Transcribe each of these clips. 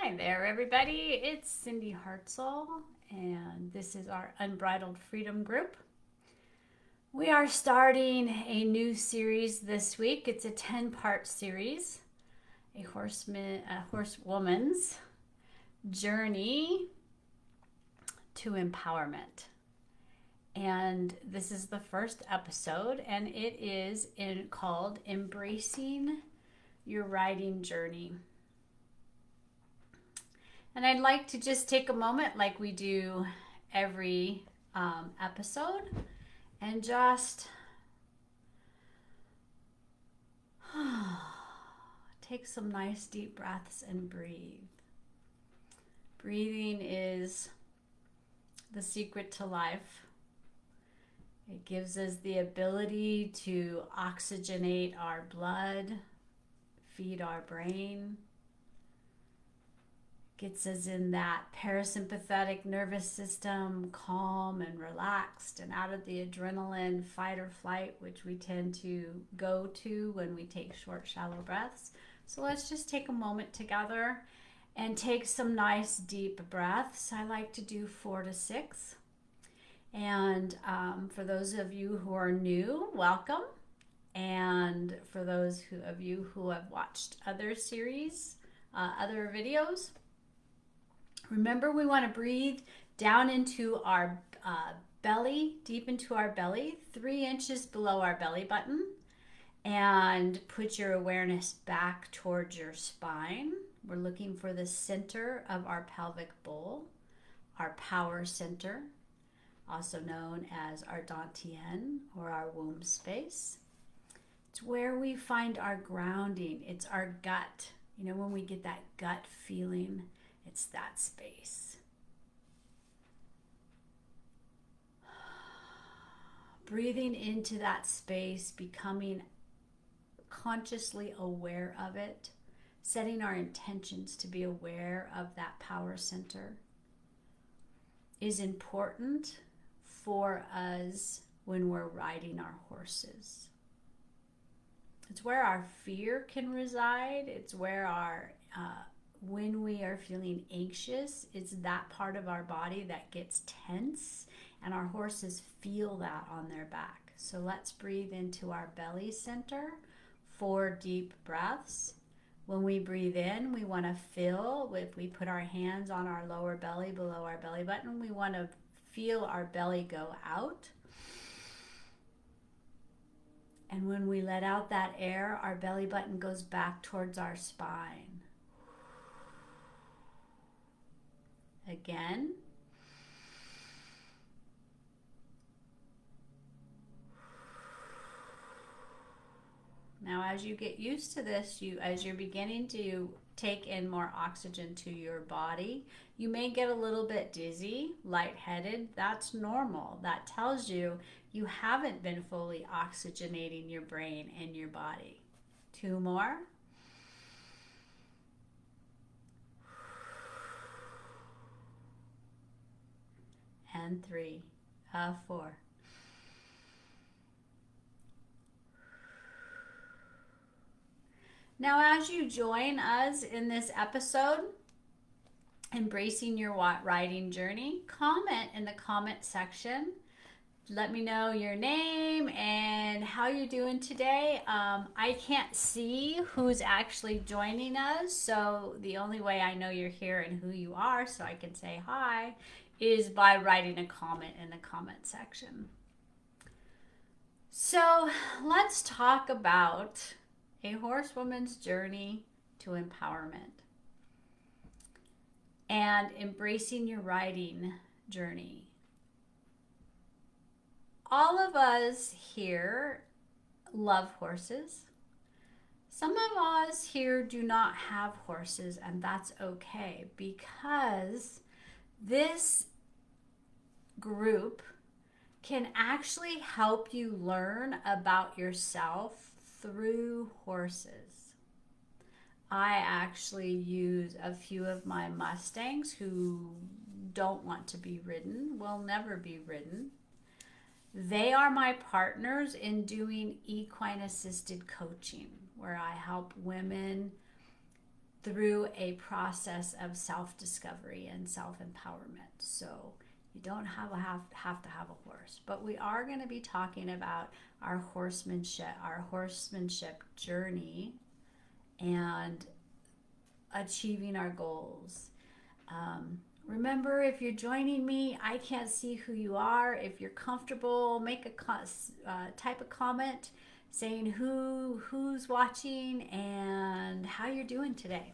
Hi there, everybody. It's Cindy Hartzell, and this is our Unbridled Freedom Group. We are starting a new series this week. It's a 10-part series, a horsewoman's journey to empowerment. And this is the first episode, and it is called Embracing Your Riding Journey. And I'd like to just take a moment, like we do every episode, and just take some nice deep breaths and breathe. Breathing is the secret to life. It gives us the ability to oxygenate our blood, feed our brain, gets us in that parasympathetic nervous system, calm and relaxed, and out of the adrenaline fight or flight, which we tend to go to when we take short, shallow breaths. So let's just take a moment together and take some nice deep breaths. I like to do 4 to 6. And for those of you who are new, welcome. And for those of you who have watched other series, other videos, remember, we want to breathe down into our belly, deep into our belly, 3 inches below our belly button, and put your awareness back towards your spine. We're looking for the center of our pelvic bowl, our power center, also known as our dantian or our womb space. It's where we find our grounding. It's our gut. You know, when we get that gut feeling, it's that space. Breathing into that space, becoming consciously aware of it, setting our intentions to be aware of that power center is important for us when we're riding our horses. It's where our fear can reside. It's where our when we are feeling anxious, it's that part of our body that gets tense, and our horses feel that on their back. So let's breathe into our belly center, 4 deep breaths. When we breathe in, we want to feel, if we put our hands on our lower belly below our belly button, we want to feel our belly go out. And when we let out that air, our belly button goes back towards our spine. Again. Now, as you get used to this, as you're beginning to take in more oxygen to your body, you may get a little bit dizzy, lightheaded. That's normal. That tells you you haven't been fully oxygenating your brain and your body. 2 more. And 3, 4. Now, as you join us in this episode, Embracing Your Riding Journey, comment in the comment section. Let me know your name and how you're doing today. I can't see who's actually joining us, so the only way I know you're here and who you are, so I can say hi, is by writing a comment in the comment section. So let's talk about a horsewoman's journey to empowerment and embracing your riding journey. All of us here love horses. Some of us here do not have horses, and that's okay, because this group can actually help you learn about yourself through horses. I actually use a few of my Mustangs who don't want to be ridden, will never be ridden. They are my partners in doing equine assisted coaching, where I help women through a process of self-discovery and self-empowerment. So you don't have to have a horse, but we are going to be talking about our horsemanship journey and achieving our goals. Remember, if you're joining me, I can't see who you are. If you're comfortable, type a comment saying who's watching and how you're doing today.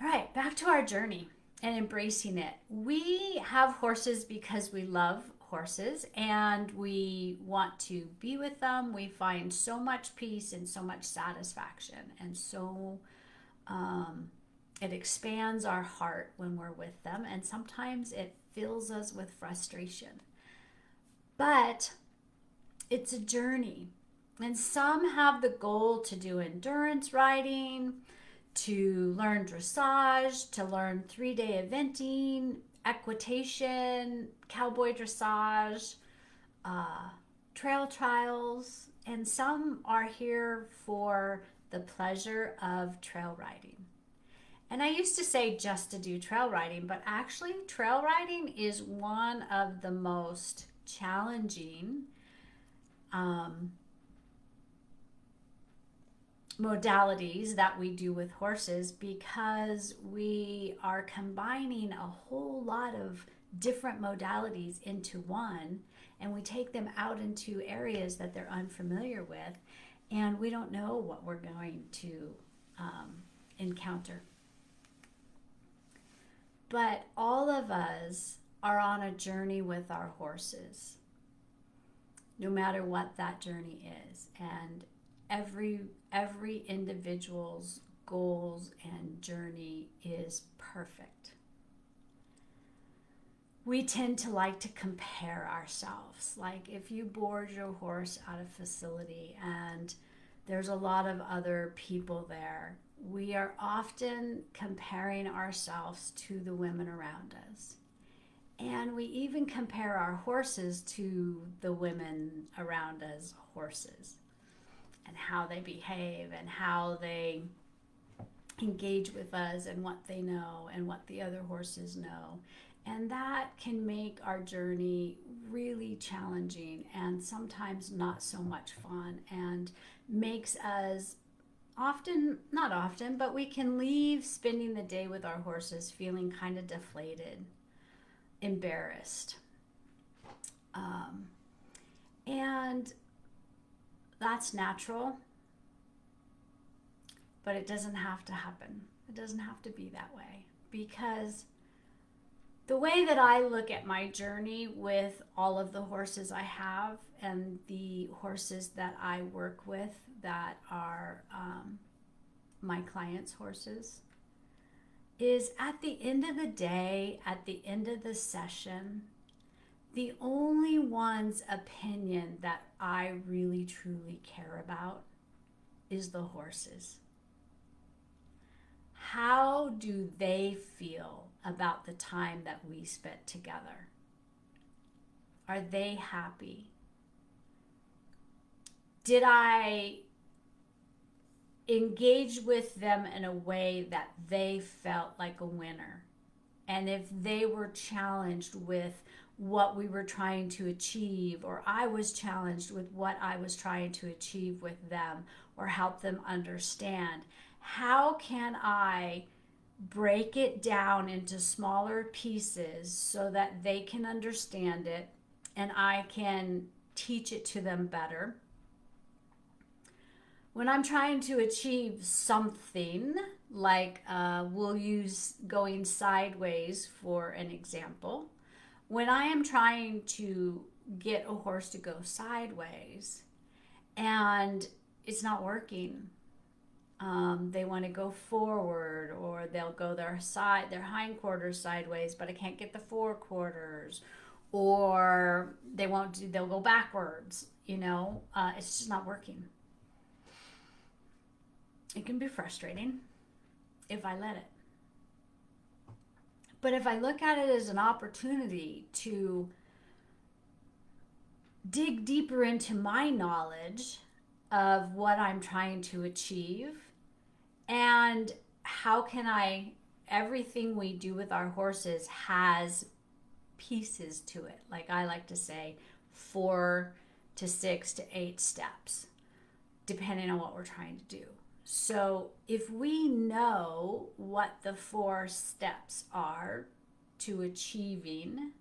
All right, back to our journey and embracing it. We have horses because we love horses and we want to be with them. We find so much peace and so much satisfaction, and so it expands our heart when we're with them, and sometimes it fills us with frustration. But it's a journey, and some have the goal to do endurance riding, to learn dressage, to learn 3-day eventing, equitation, cowboy dressage, trail trials, and some are here for the pleasure of trail riding. And I used to say just to do trail riding, but actually trail riding is one of the most challenging modalities that we do with horses, because we are combining a whole lot of different modalities into one, and we take them out into areas that they're unfamiliar with, and we don't know what we're going to encounter. But all of us are on a journey with our horses, no matter what that journey is. And every individual's goals and journey is perfect. We tend to like to compare ourselves. Like if you board your horse at a facility and there's a lot of other people there, we are often comparing ourselves to the women around us. And we even compare our horses to the women around us' horses, and how they behave and how they engage with us and what they know and what the other horses know. And that can make our journey really challenging and sometimes not so much fun, and makes us not often, but we can leave spending the day with our horses feeling kind of deflated, embarrassed. And that's natural, but it doesn't have to happen. It doesn't have to be that way, because the way that I look at my journey with all of the horses I have and the horses that I work with that are my clients' horses, is at the end of the day, at the end of the session, the only one's opinion that I really truly care about is the horses. How do they feel about the time that we spent together? Are they happy? Did I engage with them in a way that they felt like a winner? And if they were challenged with what we were trying to achieve, or I was challenged with what I was trying to achieve with them, or help them understand, how can I break it down into smaller pieces so that they can understand it and I can teach it to them better? When I'm trying to achieve something, like we'll use going sideways for an example. When I am trying to get a horse to go sideways and it's not working, they want to go forward, or they'll go their hindquarters sideways, but I can't get the forequarters, or they'll go backwards, it's just not working. It can be frustrating if I let it. But if I look at it as an opportunity to dig deeper into my knowledge of what I'm trying to achieve And how can everything we do with our horses has pieces to it. Like I like to say, 4 to 6 to 8 steps, depending on what we're trying to do. So if we know what the 4 steps are to achieving,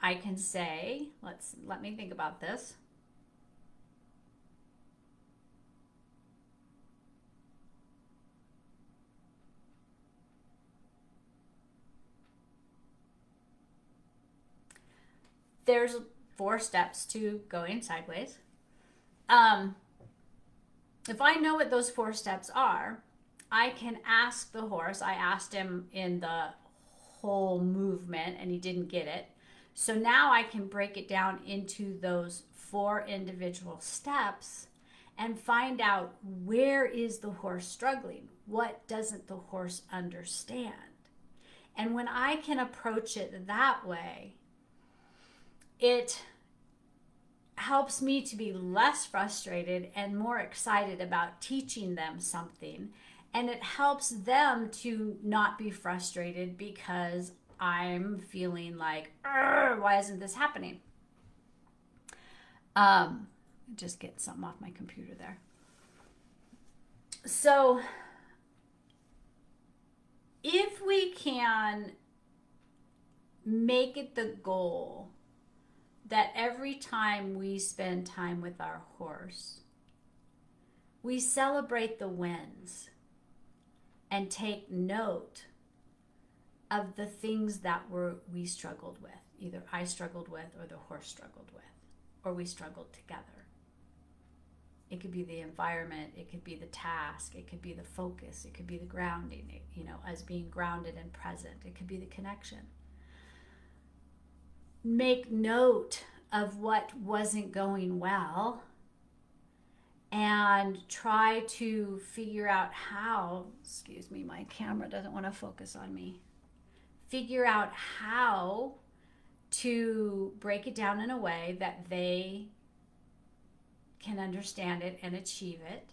I can say, let me think about this. There's 4 steps to going sideways. If I know what those 4 steps are, I can ask the horse. I asked him in the whole movement and he didn't get it. So now I can break it down into those 4 individual steps and find out, where is the horse struggling? What doesn't the horse understand? And when I can approach it that way, it helps me to be less frustrated and more excited about teaching them something. And it helps them to not be frustrated because I'm feeling like, why isn't this happening? Just get something off my computer there. So if we can make it the goal that every time we spend time with our horse, we celebrate the wins and take note of the things that we struggled with. Either I struggled with, or the horse struggled with, or we struggled together. It could be the environment, it could be the task, it could be the focus, it could be the grounding, as being grounded and present. It could be the connection. Make note of what wasn't going well and try to figure out how, excuse me, my camera doesn't want to focus on me. Figure out how to break it down in a way that they can understand it and achieve it.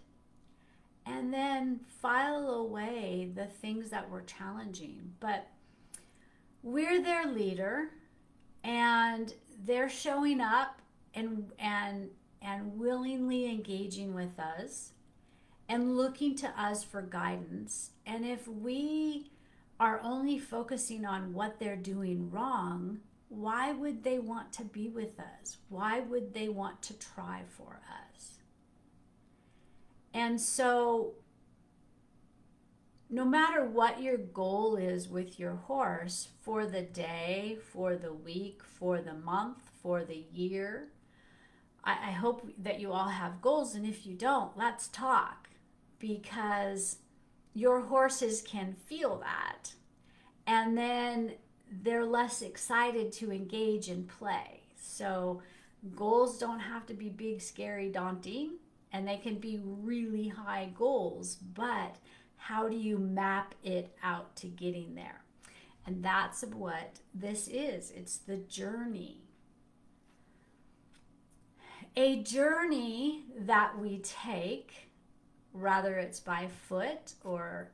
And then file away the things that were challenging. But we're their leader, and they're showing up and willingly engaging with us and looking to us for guidance. And if we are only focusing on what they're doing wrong, why would they want to be with us? Why would they want to try for us? And so no matter what your goal is with your horse for the day, for the week, for the month, for the year, I hope that you all have goals. And if you don't, let's talk, because your horses can feel that. And then they're less excited to engage and play. So goals don't have to be big, scary, daunting, and they can be really high goals, but how do you map it out to getting there? And that's what this is. It's the journey. A journey that we take, whether it's by foot or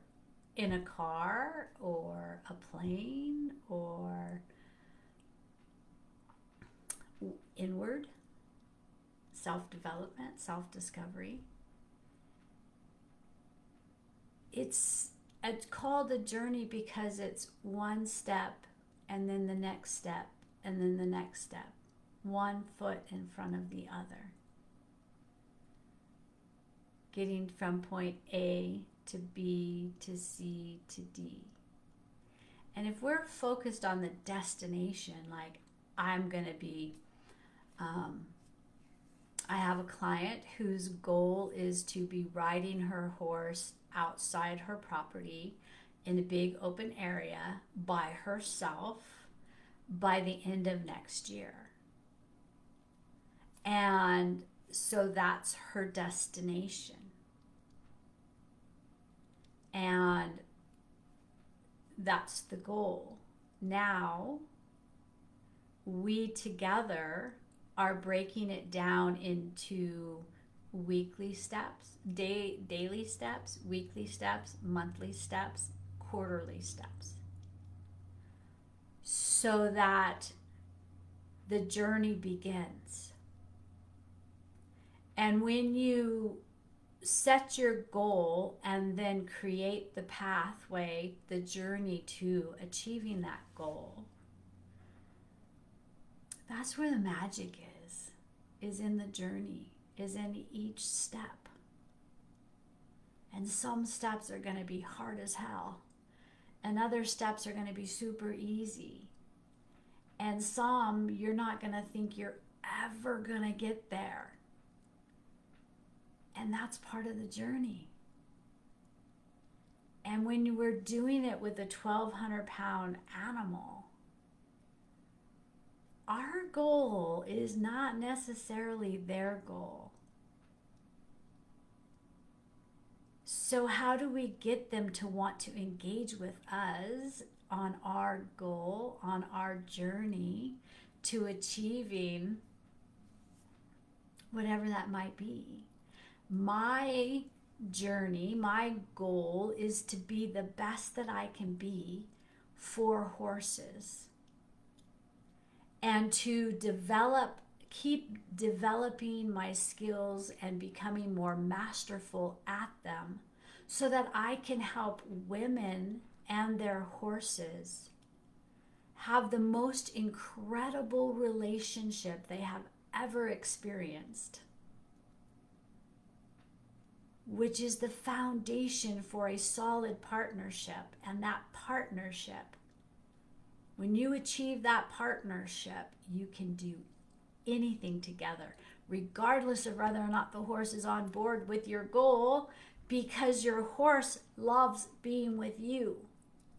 in a car or a plane or inward, self-development, self-discovery. It's called a journey because it's one step and then the next step and then the next step, one foot in front of the other. Getting from point A to B to C to D. And if we're focused on the destination, like I'm going to be, I have a client whose goal is to be riding her horse outside her property in a big open area by herself by the end of next year. And so that's her destination. And that's the goal. Now, we together are breaking it down into weekly steps, daily steps, weekly steps, monthly steps, quarterly steps, so that the journey begins. And when you set your goal and then create the pathway, the journey to achieving that goal, that's where the magic is in the journey, is in each step. And some steps are going to be hard as hell, and other steps are going to be super easy, and some you're not going to think you're ever going to get there. And that's part of the journey. And when we're doing it with a 1,200-pound animal, our goal is not necessarily their goal. So how do we get them to want to engage with us on our goal, on our journey to achieving whatever that might be? My journey, my goal is to be the best that I can be for horses, and to keep developing my skills and becoming more masterful at them, so that I can help women and their horses have the most incredible relationship they have ever experienced, which is the foundation for a solid partnership. And that partnership, when you achieve that partnership, you can do anything together, regardless of whether or not the horse is on board with your goal, because your horse loves being with you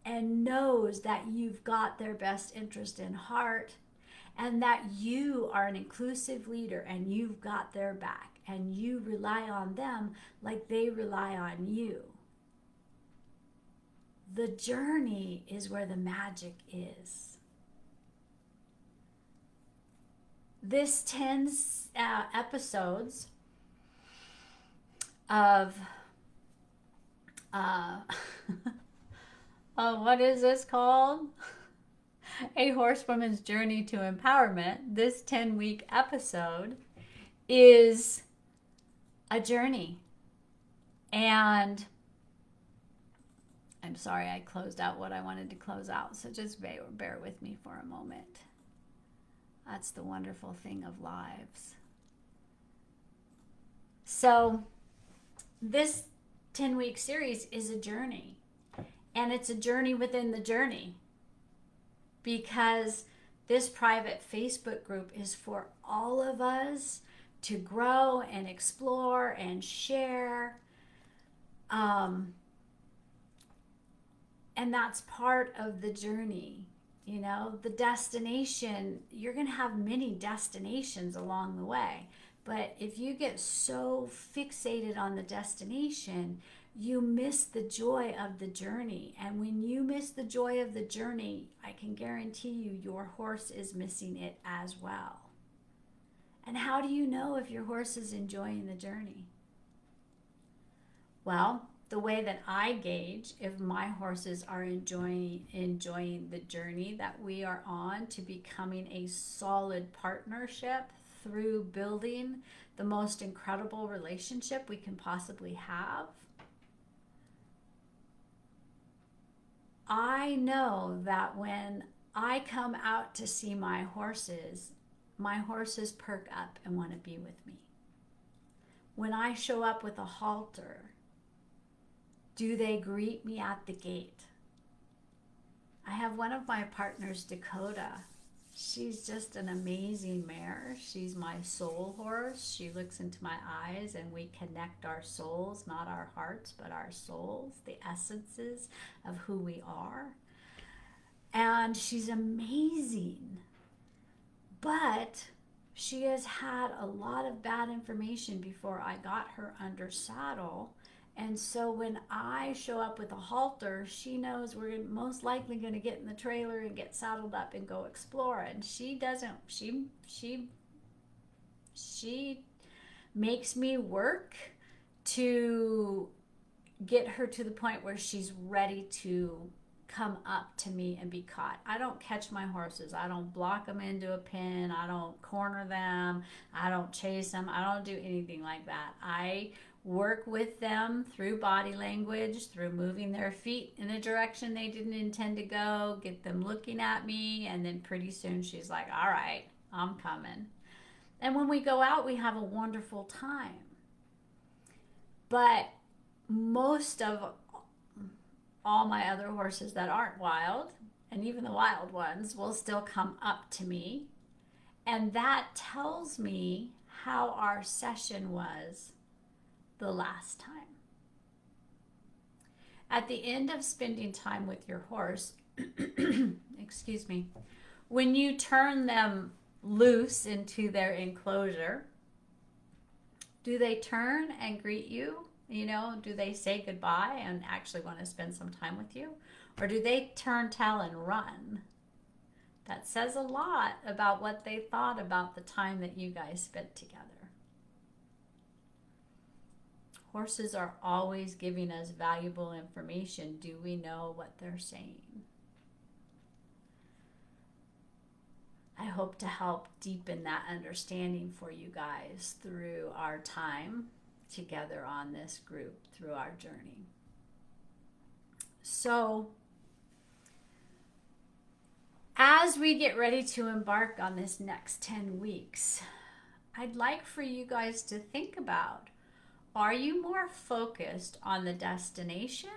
and knows that you've got their best interest in heart, and that you are an inclusive leader and you've got their back, and you rely on them like they rely on you. The journey is where the magic is. This 10 episodes of what is this called? A Horsewoman's Journey to Empowerment. This 10-week episode is a journey. And I'm sorry, I closed out what I wanted to close out, so just bear with me for a moment. That's the wonderful thing of lives. So this 10-week series is a journey, and it's a journey within the journey, because this private Facebook group is for all of us to grow and explore and share. And that's part of the journey. You know, the destination, you're going to have many destinations along the way. But if you get so fixated on the destination, you miss the joy of the journey. And when you miss the joy of the journey, I can guarantee you your horse is missing it as well. And how do you know if your horse is enjoying the journey? Well, the way that I gauge if my horses are enjoying the journey that we are on to becoming a solid partnership through building the most incredible relationship we can possibly have, I know that when I come out to see my horses perk up and want to be with me. When I show up with a halter, do they greet me at the gate? I have one of my partners, Dakota. She's just an amazing mare. She's my soul horse. She looks into my eyes and we connect our souls, not our hearts, but our souls, the essences of who we are. And she's amazing. But she has had a lot of bad information before I got her under saddle. And so when I show up with a halter, she knows we're most likely going to get in the trailer and get saddled up and go explore. And she makes me work to get her to the point where she's ready to come up to me and be caught. I don't catch my horses. I don't block them into a pen. I don't corner them. I don't chase them. I don't do anything like that. I work with them through body language, through moving their feet in a direction they didn't intend to go, get them looking at me, and then pretty soon she's like, all right, I'm coming. And when we go out, we have a wonderful time. But most of all my other horses that aren't wild, and even the wild ones, will still come up to me. And that tells me how our session was the last time. At the end of spending time with your horse, excuse me, when you turn them loose into their enclosure, do they turn and greet you? You know, do they say goodbye and actually want to spend some time with you? Or do they turn tail and run? That says a lot about what they thought about the time that you guys spent together. Horses are always giving us valuable information. Do we know what they're saying? I hope to help deepen that understanding for you guys through our time together on this group, through our journey. So, as we get ready to embark on this next 10 weeks, I'd like for you guys to think about, are you more focused on the destination?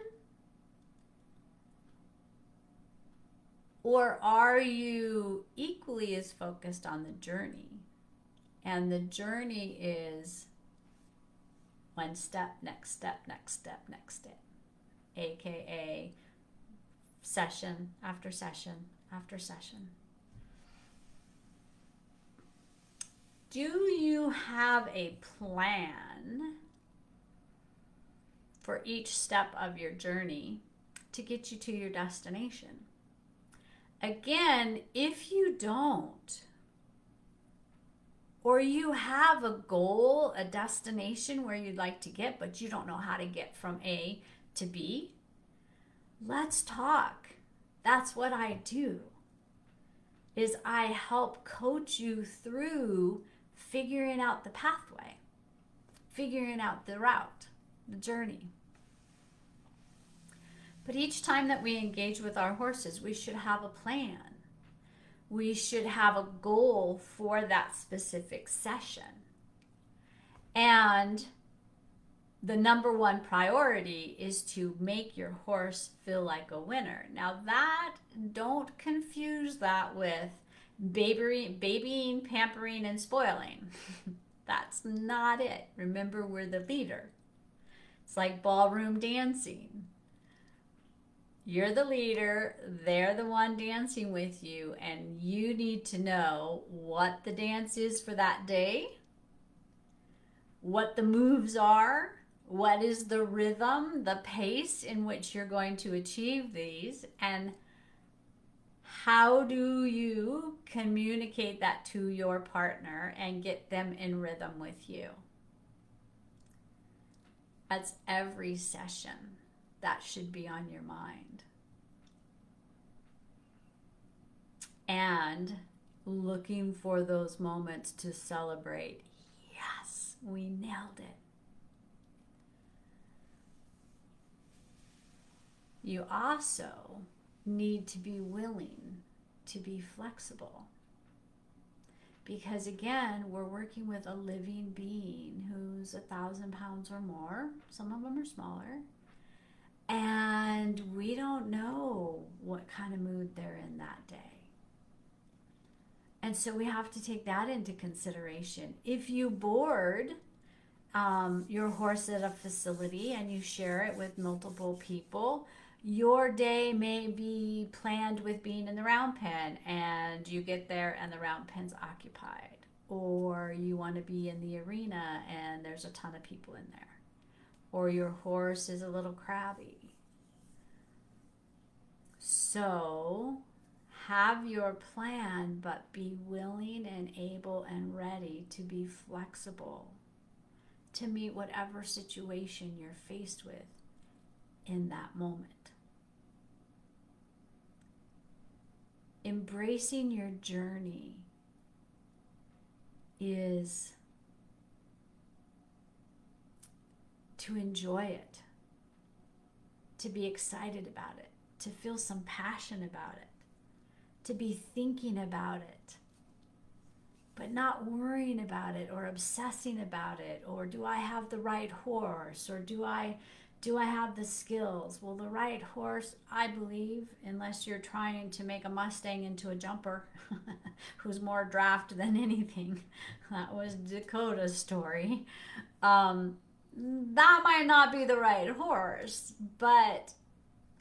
Or are you equally as focused on the journey? And the journey is one step, next step, next step, next step. AKA session after session after session. Do you have a plan for each step of your journey to get you to your destination? Again, if you don't, or you have a goal, a destination where you'd like to get, but you don't know how to get from A to B, let's talk. That's what I do, is I help coach you through figuring out the pathway, figuring out the route, the journey. But each time that we engage with our horses, we should have a plan. We should have a goal for that specific session. And the number one priority is to make your horse feel like a winner. Now that, don't confuse that with babying, pampering, and spoiling. That's not it. Remember, we're the leader. It's like ballroom dancing. You're the leader, they're the one dancing with you, and you need to know what the dance is for that day, what the moves are, what is the rhythm, the pace in which you're going to achieve these, and how do you communicate that to your partner and get them in rhythm with you? That's every session. That should be on your mind. And looking for those moments to celebrate. Yes, we nailed it. You also need to be willing to be flexible. Because again, we're working with a living being who's 1,000 pounds or more. Some of them are smaller. And we don't know what kind of mood they're in that day. And so we have to take that into consideration. If you board your horse at a facility and you share it with multiple people, your day may be planned with being in the round pen, and you get there and the round pen's occupied. Or you want to be in the arena and there's a ton of people in there. Or your horse is a little crabby. So have your plan, but be willing and able and ready to be flexible. to meet whatever situation you're faced with in that moment. Embracing your journey is to enjoy it, to be excited about it, to feel some passion about it, to be thinking about it, but not worrying about it or obsessing about it, or do I have the right horse, or do I have the skills? Well, the right horse, I believe, unless you're trying to make a Mustang into a jumper who's more draft than anything, that was Dakota's story, that might not be the right horse. But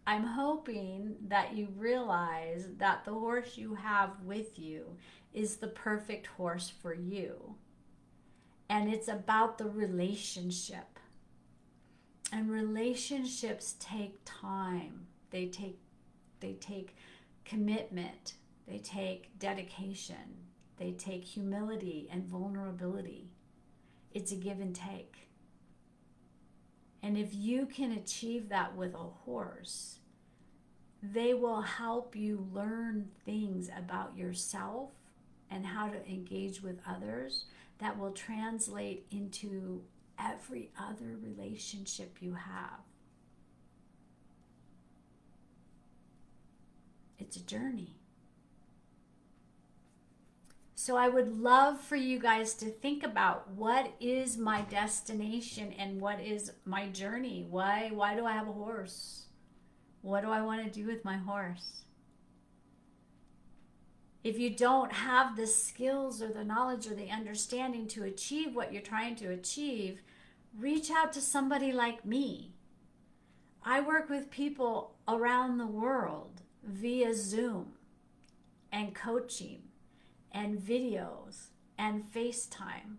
I'm hoping that you realize that the horse you have with you is the perfect horse for you. And it's about the relationship. And relationships take time. They take commitment. They take dedication. They take humility and vulnerability. It's a give and take. And if you can achieve that with a horse, they will help you learn things about yourself and how to engage with others that will translate into every other relationship you have. It's a journey. So I would love for you guys to think about, what is my destination and what is my journey? Why do I have a horse? What do I want to do with my horse? If you don't have the skills or the knowledge or the understanding to achieve what you're trying to achieve, reach out to somebody like me. I work with people around the world via Zoom and coaching and videos and FaceTime.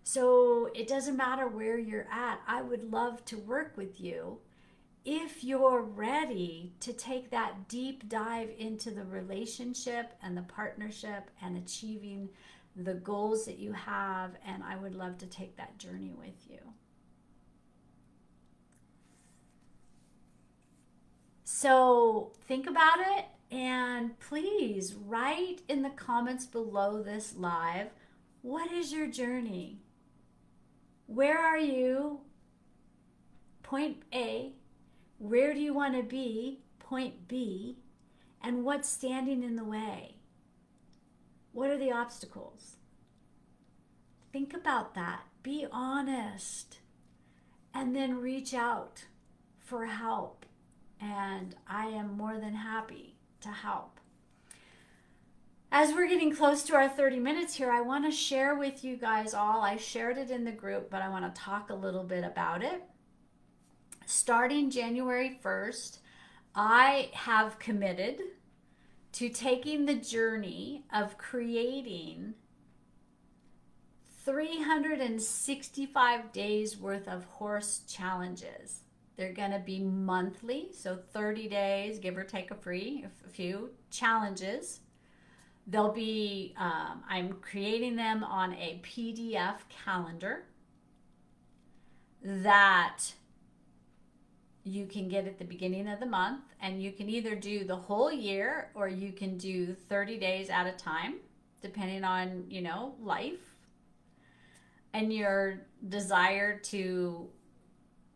So it doesn't matter where you're at. I would love to work with you if you're ready to take that deep dive into the relationship and the partnership and achieving the goals that you have. And I would love to take that journey with you. So think about it, and please write in the comments below this live, what is your journey? Where are you? Point A. Where do you want to be? Point B. And what's standing in the way? What are the obstacles? Think about that. Be honest. And then reach out for help. And I am more than happy to help. As we're getting close to our 30 minutes here, I want to share with you guys all. I shared it in the group, but I want to talk a little bit about it. Starting January 1st, I have committed to taking the journey of creating 365 days worth of horse challenges. They're going to be monthly, so 30 days, give or take a few challenges. They'll be, I'm creating them on a PDF calendar that you can get at the beginning of the month, and you can either do the whole year or you can do 30 days at a time, depending on, life and your desire to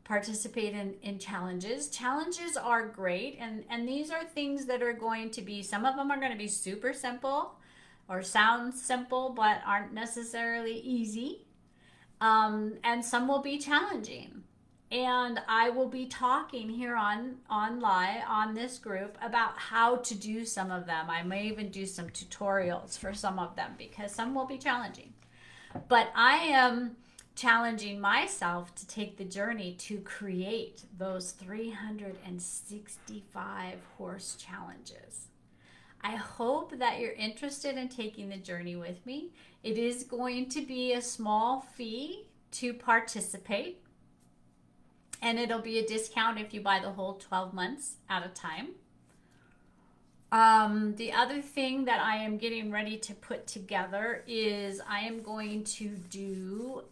participate in challenges. Challenges are great, and these are things that are going to be, some of them are going to be super simple or sound simple but aren't necessarily easy, and some will be challenging. And I will be talking here on live on this group about how to do some of them. I may even do some tutorials for some of them because some will be challenging. But I am challenging myself to take the journey to create those 365 horse challenges. I hope that you're interested in taking the journey with me. It is going to be a small fee to participate, and it'll be a discount if you buy the whole 12 months at a time. The other thing that I am getting ready to put together is I am going to do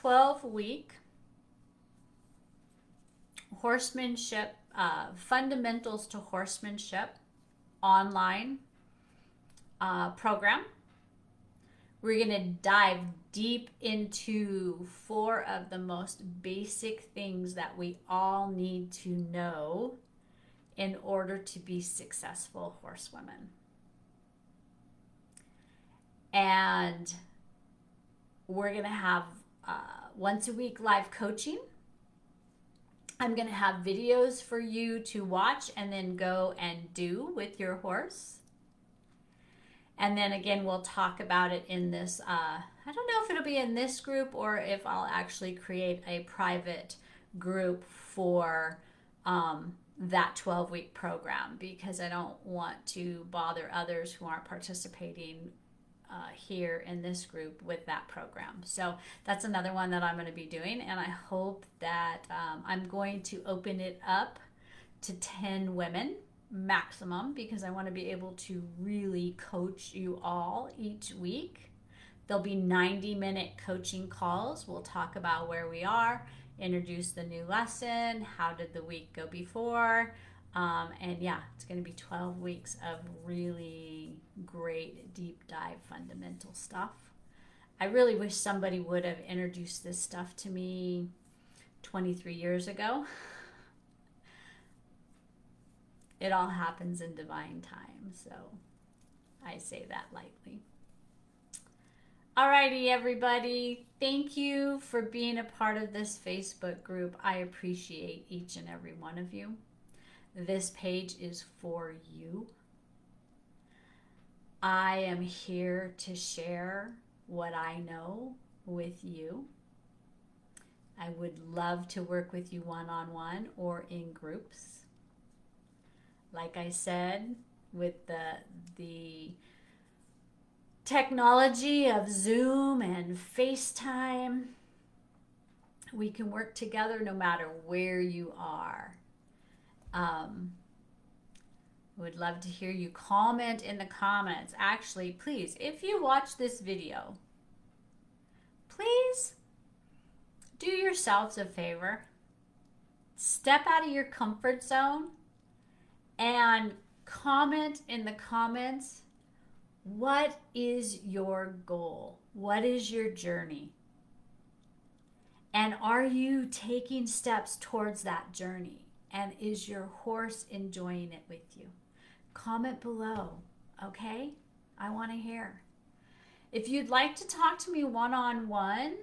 12-week horsemanship, fundamentals to horsemanship online program. We're going to dive deep into 4 of the most basic things that we all need to know in order to be successful horsewomen. And we're going to have once a week live coaching. I'm going to have videos for you to watch and then go and do with your horse. And then again, we'll talk about it in this, I don't know if it'll be in this group or if I'll actually create a private group for that 12-week program, because I don't want to bother others who aren't participating here in this group with that program. So that's another one that I'm going to be doing, and I hope that I'm going to open it up to 10 women maximum, because I want to be able to really coach you all each week. There'll be 90-minute coaching calls. We'll talk about where we are, introduce the new lesson, how did the week go before, and yeah, it's going to be 12 weeks of really great deep dive fundamental stuff. I really wish somebody would have introduced this stuff to me 23 years ago. It all happens in divine time, so I say that lightly. Alrighty, everybody. Thank you for being a part of this Facebook group. I appreciate each and every one of you. This page is for you. I am here to share what I know with you. I would love to work with you one-on-one or in groups. Like I said, with the technology of Zoom and FaceTime, we can work together no matter where you are. Would love to hear you comment in the comments. Actually, please, if you watch this video, please do yourselves a favor. Step out of your comfort zone and comment in the comments, what is your goal? What is your journey? And are you taking steps towards that journey? And is your horse enjoying it with you? Comment below, okay? I want to hear. If you'd like to talk to me one-on-one,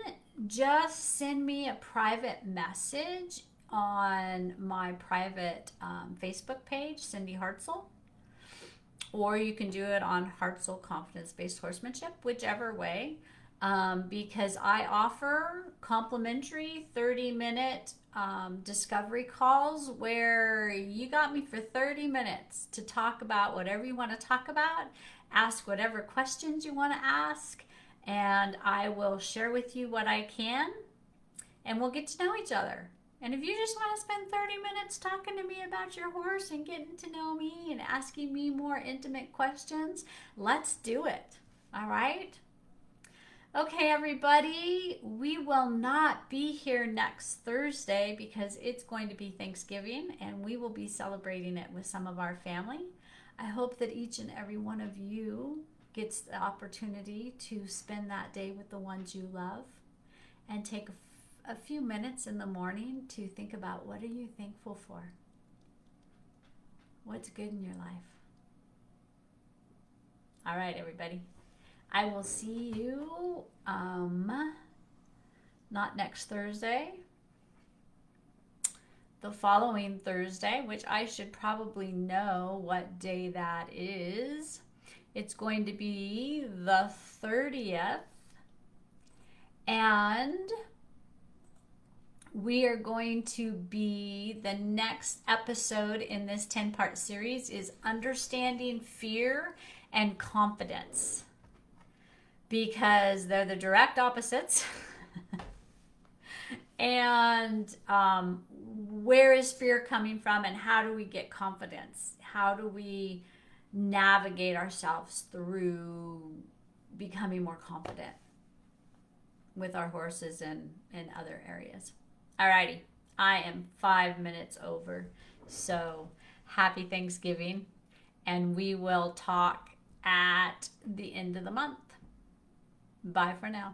just send me a private message on my private Facebook page, Cindy Hartzell, or you can do it on Hartzell Confidence-Based Horsemanship, whichever way, because I offer complimentary 30-minute discovery calls where you got me for 30 minutes to talk about whatever you want to talk about, ask whatever questions you want to ask, and I will share with you what I can, and we'll get to know each other. And if you just want to spend 30 minutes talking to me about your horse and getting to know me and asking me more intimate questions, let's do it. All right? Okay, everybody, we will not be here next Thursday because it's going to be Thanksgiving and we will be celebrating it with some of our family. I hope that each and every one of you gets the opportunity to spend that day with the ones you love and take a few minutes in the morning to think about, what are you thankful for? What's good in your life? All right, everybody. I will see you not next Thursday, the following Thursday, which I should probably know what day that is. It's going to be the 30th, and we are going to be, the next episode in this 10-part series is Understanding Fear and Confidence, because they're the direct opposites. And where is fear coming from, and how do we get confidence? How do we navigate ourselves through becoming more confident? with our horses and in other areas. Alrighty, I am 5 minutes over. So happy Thanksgiving, and we will talk at the end of the month. Bye for now.